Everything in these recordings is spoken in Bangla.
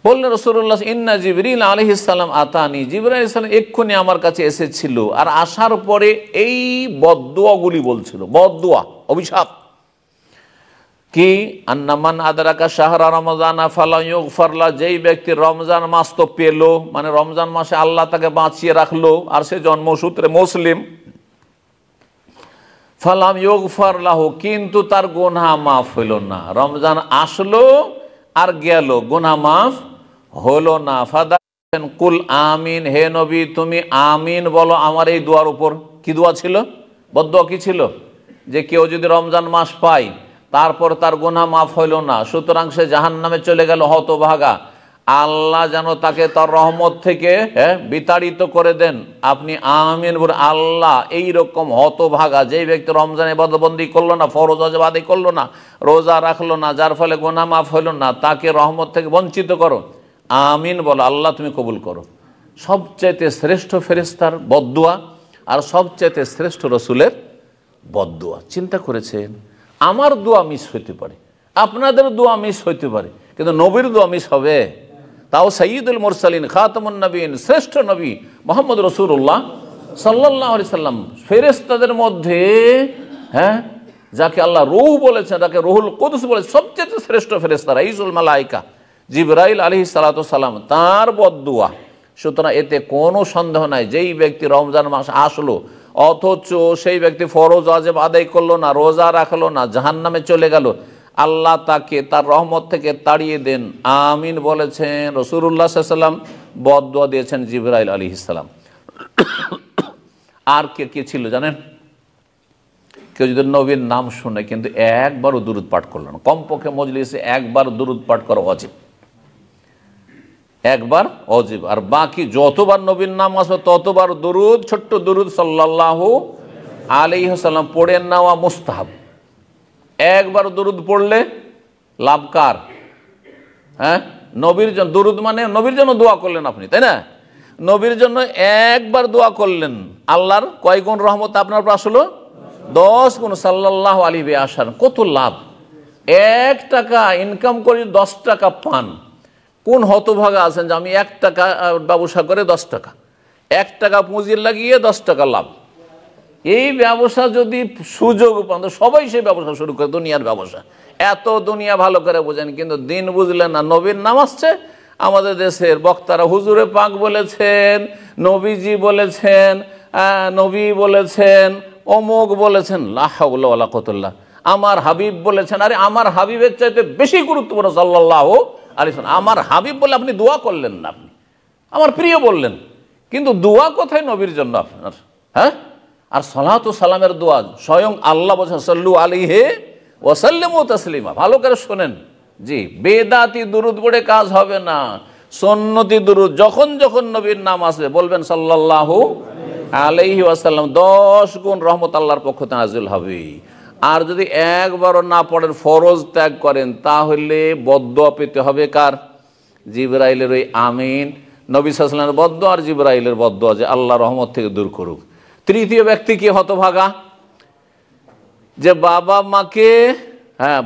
বললেন রাসূলুল্লাহ, ইন্না জিবরিল আলাইহিস সালাম আতানি, জিবরাইল আলাইহিস সালাম এক্ষুনি আমার কাছে এসেছিল। আর আসার পরে এই বদদুয়াগুলি বলছিল, বদদুয়া, অভিশাপ কি, আন্নামান আদরাকা শাহরা রমজান ফালা ইউগফার লা, যেই ব্যক্তি রমজান মাস তো পেল, মানে রমজান মাসে আল্লাহ তাকে বাঁচিয়ে রাখলো আর সে জন্মসূত্রে মুসলিম, ফালাম ইউগফার লাহু, কিন্তু তার গুনাহ মাফ হইল না। রমজান আসলো আর গেল, গুনাহ মাফ হলো না। ফাদা কুল আমিন, হে নবী তুমি আমিন বলো আমার এই দোয়ার উপর। কি দোয়া ছিল? বদদুয়া কি ছিল? যে কেউ যদি রমজান মাস পায় তারপর তার গুনাহ মাফ হইল না, সুতরাং সে জাহান্নামে চলে গেল, হতভাগা, আল্লাহ যেন তাকে তার রহমত থেকে বিতাড়িত করে দেন। আপনি আমিন বলে, আল্লাহ এইরকম হতভাগা যেই ব্যক্তি রমজানে ইবাদতবন্দি করলো না, ফরজ ওয়াজিব আদায় করলো না, রোজা রাখলো না, যার ফলে গুনাহ মাফ হইল না, তাকে রহমত থেকে বঞ্চিত করো। আমিন বলো, আল্লাহ তুমি কবুল করো। সবচাইতে শ্রেষ্ঠ ফেরেশতার বদদুয়া আর সবচাইতে শ্রেষ্ঠ রসুলের বদদুয়া। চিন্তা করেছেন, আমার দোয়া মিস হইতে পারে, আপনাদের দোয়া মিস হইতে পারে, কিন্তু নবীর দোয়া মিস হবে? তাও সাইয়্যিদুল মুরসালিন, খাতামুন নবীন, শ্রেষ্ঠ নবী মুহাম্মদ রাসূলুল্লাহ সাল্লাল্লাহু আলাইহি সাল্লাম, ফেরেশতাদের মধ্যে যাকে আল্লাহ রূহ বলেছেন, যাকে রুহুল কুদুস বলেছেন, সবচেয়ে শ্রেষ্ঠ ফেরেশতা রাইসুল মালায়েকা জিবরাইল আলাইহিস সালাতু সালাম, তার বদদুয়া। সুতরাং এতে কোনো সন্দেহ নাই, যেই ব্যক্তি রমজান মাস আসলো অথচ সেই ব্যক্তি ফরজ ওয়াজিব আদায় করলো না, রোজা রাখলো না, জাহান্নামে চলে গেল, আল্লাহ তাকে তার রহমত থেকে তাড়িয়ে দেন। আমিন বলেছেন রাসূলুল্লাহ সাল্লাল্লাহু আলাইহি ওয়াসাল্লাম, বদদুয়া দিয়েছেন জিবরাইল আলাইহিস সালাম। আর কে ছিল জানেন? কেউ যদি নবীর নাম শুনে কিন্তু একবারও দুরূদ পাঠ করলো না, কমপক্ষে মজলিসে একবার দুরূদ পাঠ করা ওয়াজিব, একবার ওয়াজিব, আর বাকি যতবার নবীর নাম আসবে ততবার দুরূদ, ছোট্ট দুরূদ সাল্লাল্লাহু আলাইহি ওয়াসাল্লাম পড়ে নেওয়া মুস্তাহাব। একবার দুরূদ পড়লে লাভ কার? নবীর জন্য দুরূদ, মানে নবীর জন্য দোয়া করলেন আপনি, তাই না? নবীর জন্য একবার দোয়া করলেন, আল্লাহর কয় গুণ রহমত আপনার উপর আসলো? 10 গুণ সাল্লাল্লাহু আলাইহি ওয়াসাল্লাম। কত লাভ! 1 টাকা ইনকাম করে 10 টাকা পান। কোন হতভাগা আছেন যে আমি 1 টাকা ব্যবসা করে 10 টাকা, 1 টাকা পুঁজি লাগিয়ে 10 টাকা লাভ। এই ব্যবসা যদি সুযোগ পান তো সবাই সেই ব্যবসা শুরু করে, দুনিয়ার ব্যবসা। এত দুনিয়া ভালো করে বোঝেন কিন্তু দিন বুঝলেন না। নবীর নাম আসছে, আমাদের দেশের বক্তারা হুজুরে পাক বলেছেন, নবীজি বলেছেন, নবী বলেছেন, অমুক বলেছেন, লা হাওলা ওয়ালা কুওয়াতা, আমার হাবিব বলেছেন। আরে আমার হাবিবের চাইতে বেশি গুরুত্বপূর্ণ সাল্লাল্লাহু আলাইহি ওয়াসাল্লাম। আমার হাবিব বলে আপনি দোয়া করলেন না, আপনি আমার প্রিয় বললেন, কিন্তু দোয়া কোথায় নবীর জন্য আপনার? আর সালাত ও সালামের দোয়া স্বয়ং আল্লাহ বলেছেন, সাল্লু আলাইহি ওয়া সাল্লিমু তাসলিমা। ভালো করে শোনেন, জি, বেদাতি দুরূদ পড়ে কাজ হবে না, সুন্নতি দুরূদ যখন যখন নবীর নাম আসবে বলবেন সাল্লাল্লাহু আলাইহি ওয়াসাল্লাম, 10 গুণ রহমত আল্লাহর পক্ষ থেকে নাযিল হবে। আর যদি একবারও না পড়েন, ফরজ ত্যাগ করেন, তাহলে বদদুয়া পেতে হবে কার? জিবরাইলের ওই আমিন, নবী সাল্লাল্লাহু আলাইহি ওয়াসাল্লামের বদদুয়া আর জিবরাইলের বদদুয়া যে আল্লাহ রহমত থেকে দূর করুক। তৃতীয় ব্যক্তি কি হতভাগা? যে বাবা মাকে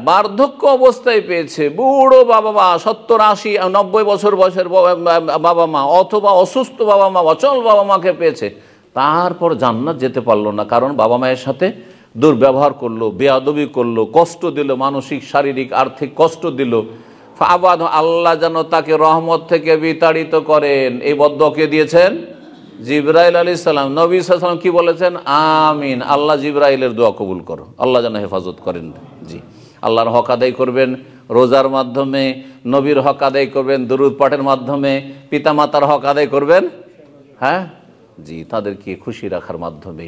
বার্ধক্য অবস্থায় পেয়েছে, বুড়ো বাবা মা, 70, 80, 90 বছর বয়সের বাবা মা, অথবা অসুস্থ বাবা মা, অচল বাবা মাকে পেয়েছে, তারপর জান্নাত যেতে পারলো না, কারণ বাবা মায়ের সাথে দুর্ব্যবহার করলো, বেয়াদবি করলো, কষ্ট দিল, মানসিক শারীরিক আর্থিক কষ্ট দিল। ফাবাদ, আল্লাহ যেন তাকে রহমত থেকে বিতাড়িত করেন। এই বদদুয়া কে দিয়েছেন? জিবরাইল আলাইহিস সালাম। নবী সাল্লাল্লাহু আলাইহি ওয়াসাল্লাম কি বলেছেন? আমিন, আল্লাহ জিবরাইলের দোয়া কবুল করো, আল্লাহ যেন হেফাজত করেন। জি, আল্লাহর হক আদায় করবেন রোজার মাধ্যমে, নবীর হক আদায় করবেন দুরূদ পাঠের মাধ্যমে, পিতামাতার হক আদায় করবেন, জি, তাদেরকে খুশি রাখার মাধ্যমে,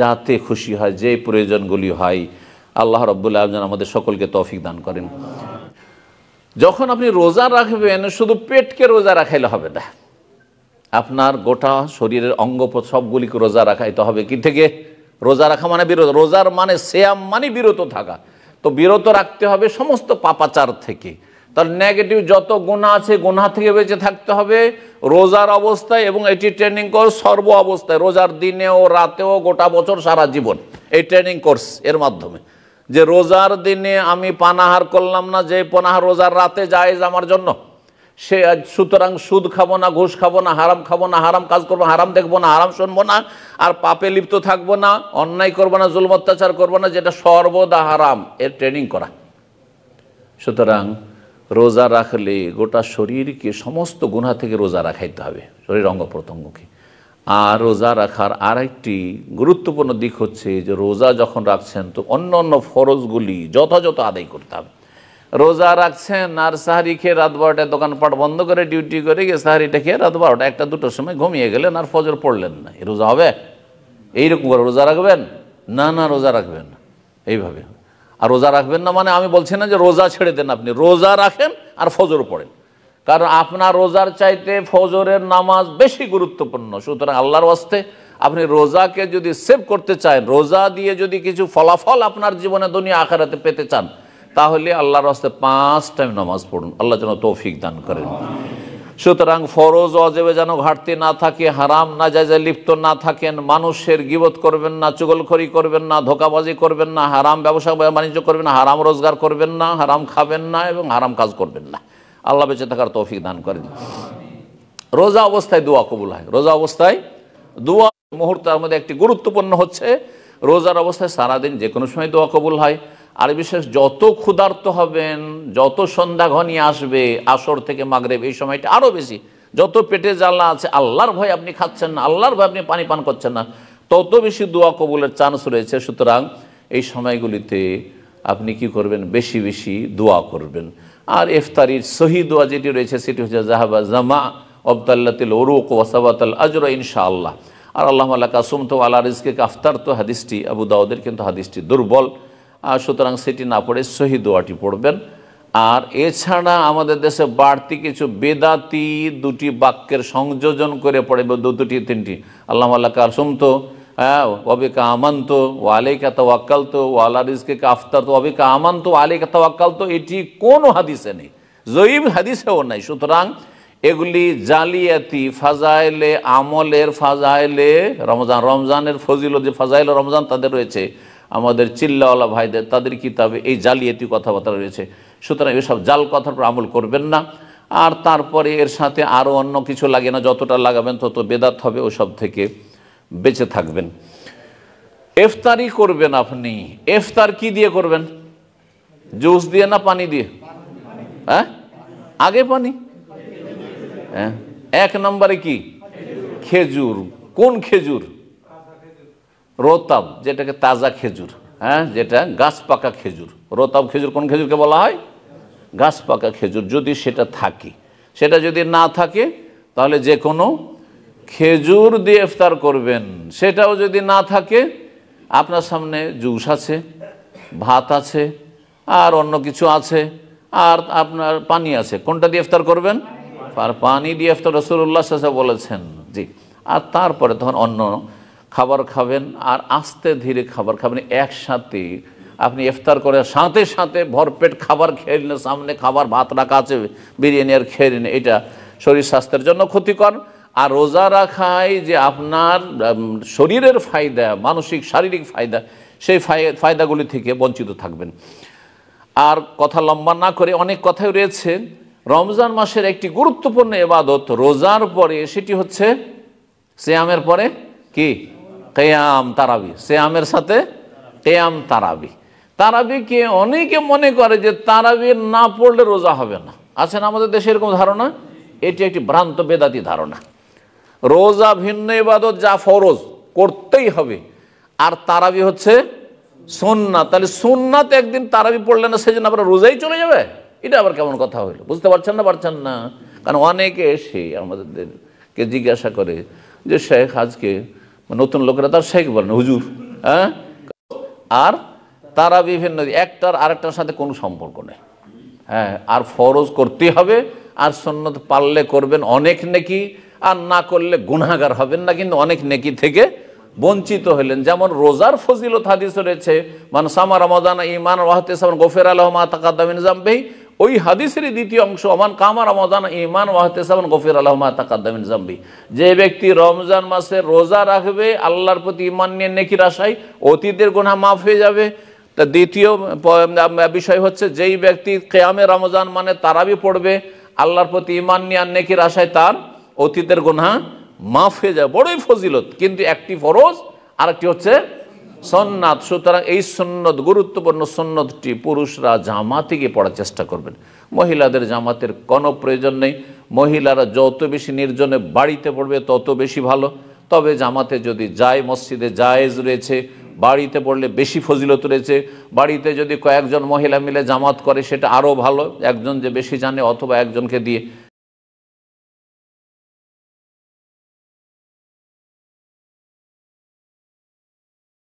যাতে খুশি হয়, যে প্রয়োজনগুলি হয়। আল্লাহ রাব্বুল আলামিন আমাদের সকলকে তৌফিক দান করেন। যখন আপনি রোজা রাখবেন, শুধু পেটকে রোজা রাখাইলে হবে না, আপনার গোটা শরীরের অঙ্গ সবগুলিকে রোজা রাখাইতে হবে। কি থেকে? রোজা রাখা মানে বিরত, রোজার মানে সিয়াম মানে বিরত থাকা। তো বিরত রাখতে হবে সমস্ত পাপাচার থেকে, তার নেগেটিভ যত গুনাহ আছে গুনাহ থেকে বেঁচে থাকতে হবে রোজার অবস্থায়, এবং এটি ট্রেনিং কোর্স সর্ব অবস্থায়, রোজার দিনেও রাতেও গোটা বছর সারা জীবন এই ট্রেনিং কোর্স এর মাধ্যমে। যে রোজার দিনে আমি পানাহার করলাম না, যে পানাহার রোজার রাতে জায়েজ আমার জন্য, সে সুতরাং সুদ খাবো না, ঘুষ খাবো না, হারাম খাবো না, হারাম কাজ করবো, হারাম দেখবো না, হারাম শুনবো না, আর পাপে লিপ্ত থাকবো না, অন্যায় করবো না, জুলম অত্যাচার করবো না, যেটা সর্বদা হারাম, এর ট্রেনিং করা। সুতরাং রোজা রাখলে গোটা শরীরকে সমস্ত গুনাহ থেকে রোজা রাখাইতে হবে, শরীর অঙ্গ প্রত্যঙ্গকে। আর রোজা রাখার আরেকটি গুরুত্বপূর্ণ দিক হচ্ছে যে রোজা যখন রাখছেন তো অন্য অন্য ফরজগুলি যথাযথ আদায় করতে হবে। রোজা রাখছেন আর সাহারি খেয়ে রাত 12টায় দোকানপাট বন্ধ করে ডিউটি করে গিয়ে সাহারিটা খেয়ে রাত 12টা 1টা 2টোর সময় ঘুমিয়ে গেলেন আর ফজর পড়লেন না, এ রোজা হবে? এইরকম করে রোজা রাখবেন? না না, রোজা রাখবেন না এইভাবে। আর রোজা রাখবেন না মানে আমি বলছি না যে রোজা ছেড়ে দেন, আপনি রোজা রাখেন আর ফজর পড়েন, কারণ আপনার রোজার চাইতে ফজরের নামাজ বেশি গুরুত্বপূর্ণ। সুতরাং আল্লাহর ওয়াস্তে আপনি রোজাকে যদি সেভ করতে চান, রোজা দিয়ে যদি কিছু ফলাফল আপনার জীবনে দুনিয়া আখিরাতে পেতে চান, তাহলে আল্লাহর ওয়াস্তে 5 টাইম নামাজ পড়ুন, আল্লাহ যেন তৌফিক দান করেন। সুতরাং ফরজ ওয়াজিবে যেন ঘাটতি না থাকে, হারাম নাজায়েজে লিপ্ত না থাকেন, মানুষের গীবত করবেন না, চুগলখড়ি করবেন না, ধোঁকাবাজি করবেন না, হারাম ব্যবসা বাণিজ্য করবেন না, হারাম রোজগার করবেন না, হারাম খাবেন না এবং হারাম কাজ করবেন না। আল্লাহ বেঁচে থাকার তৌফিক দান করেন। রোজা অবস্থায় দোয়া কবুল হয়। রোজা অবস্থায় দোয়া মুহূর্তের মধ্যে একটি গুরুত্বপূর্ণ হচ্ছে রোজার অবস্থায় সারাদিন যে কোনো সময় দোয়া কবুল হয়। আর বিশেষ যত ক্ষুধার্ত হবেন, যত সন্ধ্যা ঘনিয়ে আসবে, আসর থেকে মাগরিব এই সময়টা আরও বেশি, যত পেটে জ্বালা আছে, আল্লাহর ভয় আপনি খাচ্ছেন না, আল্লাহর ভয় আপনি পানি পান করছেন না, তত বেশি দোয়া কবুলের চান্স রয়েছে। সুতরাং এই সময়গুলিতে আপনি কি করবেন? বেশি বেশি দোয়া করবেন। আর ইফতারির সহি দোয়া যেটি রয়েছে সেটি হচ্ছে জাহাবা জামা আবদাল্লাতিল উরুক ওয়াসাবাতাল আজর ইনশাআল্লাহ। আর আল্লাহ আল্লাহ সুমতো আলা রিজকে আফতার, তো হাদিসটি আবু দাউদের, কিন্তু হাদিসটি দুর্বল। আর সুতরাং সেটি না পড়ে সহি দোয়াটি পড়বেন। আর এছাড়া আমাদের দেশে বাড়তি কিছু বেদাতি দুটি বাক্যের সংযোজন করে পড়ে, দুটি তিনটি, আল্লাহ আল্লাহ সুমতো, হ্যাঁ, ওয়াবিকা আমান্ত ও আলাইকা তাওয়াক্কালত ও আলা রিজকে আফতার, তো ওয়াবিকা আমান্ত ও আলাইকা তাওয়াক্কালত, এটি কোনো হাদিসে নেই, জয়ীফ হাদিসেও নাই। সুতরাং এগুলি জালিয়াতি ফাজাইলে আমলের, ফাজাইলে রমজান, রমজানের ফজিলত যে ফাজাইল রমজান তাদের রয়েছে, আমাদের চিল্লাওয়ালা ভাইদের তাদের কিতাবে এই জালিয়াতি কথাবার্তা রয়েছে। সুতরাং এসব জাল কথার উপর আমল করবেন না। আর তারপরে এর সাথে আরও অন্য কিছু লাগে না, যতটা লাগাবেন তত বেদাত হবে, ওসব থেকে বেঁচে থাকবেন। ইফতারি করবেন আপনি, ইফতার কি দিয়ে করবেন? জুস দিয়ে না পানি দিয়ে? হ্যাঁ, আগে পানি। হ্যাঁ, 1 নম্বরে কি? খেজুর। কোন খেজুর? রোতাব, যেটাকে তাজা খেজুর, হ্যাঁ, যেটা গাছ পাকা খেজুর। রোতাব খেজুর কোন খেজুরকে বলা হয়? গাছ পাকা খেজুর। যদি সেটা থাকে, সেটা যদি না থাকে তাহলে যে কোনো খেজুর দিয়ে ইফতার করবেন। সেটাও যদি না থাকে, আপনার সামনে জুস আছে, ভাত আছে, আর অন্য কিছু আছে, আর আপনার পানি আছে, কোনটা দিয়ে ইফতার করবেন? আর পানি দিয়ে ইফতার রাসূলুল্লাহ সাল্লাল্লাহু আলাইহি ওয়াসাল্লাম বলেছেন, জি। আর তারপরে তখন অন্য খাবার খাবেন, আর আস্তে ধীরে খাবার খাবেন। একসাথে আপনি ইফতার করে সাথে সাথে ভরপেট খাবার খেয়ে নিলেন, সামনে খাবার ভাত রাখা আছে, বিরিয়ানি, আর খেয়ে নিন, এটা শরীর স্বাস্থ্যের জন্য ক্ষতিকর। আর রোজা রাখায় যে আপনার শরীরের ফায়দা, মানসিক শারীরিক ফায়দা, সেই ফায়দাগুলি থেকে বঞ্চিত থাকবেন। আর কথা লম্বা না করে, অনেক কথাই রয়েছে। রমজান মাসের একটি গুরুত্বপূর্ণ ইবাদত রোজার পরে, সেটি হচ্ছে সিয়ামের পরে কি? কিয়াম তারাবি। সিয়ামের সাথে কিয়াম তারাবি। তারাবিকে অনেকে মনে করে যে তারাবি না পড়লে রোজা হবে না। আছে না আমাদের দেশে এরকম ধারণা? এটি একটি ভ্রান্ত বেদাতি ধারণা। রোজা ভিন্ন ইবাদত, যা ফরজ করতেই হবে, আর তারাবি হচ্ছে সুন্নাত। তাহলে সুন্নাত একদিন তারাবি পড়লে না, সেজন্য আপনার রোজাই চলে যাবে? এটা আবার কেমন কথা হইল? বুঝতে পারছেন না? পারছেন না? কারণ অনেকে এসে আমাদেরকে জিজ্ঞাসা করে যে শেখ, আজকে নতুন লোকেরা তার শেখ বলেন, হুজুর, হ্যাঁ, আর তারা বিভিন্ন, একটার আরেকটার সাথে কোনো সম্পর্ক নেই। হ্যাঁ, আর ফরজ করতেই হবে, আর সুন্নাত পারলে করবেন, অনেক নেকি, আর না করলে গুনাহগার হবেন না, কিন্তু অনেক নেকি থেকে বঞ্চিত হলেন। যেমন রোজার ফজিলত হাদিস রয়েছে, মান সামা রমাদান ঈমানান ওয়া ইহতিসাবান গফিরা লাহু মা তাকাদ্দামা মিন যামবিহি। ওই হাদিসেরই দ্বিতীয় অংশ, মান কামা রমাদান ঈমানান ওয়া ইহতিসাবান গফিরা লাহু মা তাকাদ্দামা মিন যামবিহি। যে ব্যক্তি রমজান মাসে রোজা রাখবে আল্লাহর প্রতি ঈমান নিয়ে, নেকির আশায়, অতীতের গুনাহ মাফ হয়ে যাবে। তা দ্বিতীয় বিষয় হচ্ছে, যেই ব্যক্তি কিয়ামে রমজান মানে তারাবি পড়বে আল্লাহর প্রতি ঈমান নিয়ে আর নেকির আশায় তার অতীতের গুনাহ মাফ হয়ে যায়, বড়ই ফজিলত। কিন্তু একটি ফরজ আর একটি হচ্ছে সুন্নাত। সুতরাং এই সুন্নত, গুরুত্বপূর্ণ সুন্নতটি পুরুষরা জামাতে গিয়ে পড়ার চেষ্টা করবেন। মহিলাদের জামাতের কোনো প্রয়োজন নেই। মহিলারা যত বেশি নির্জনে বাড়িতে পড়বে তত বেশি ভালো। তবে জামাতে যদি যায়, মসজিদে জায়েজ রয়েছে, বাড়িতে পড়লে বেশি ফজিলত রয়েছে। বাড়িতে যদি কয়েকজন মহিলা মিলে জামাত করে সেটা আরও ভালো, একজন যে বেশি জানে অথবা একজনকে দিয়ে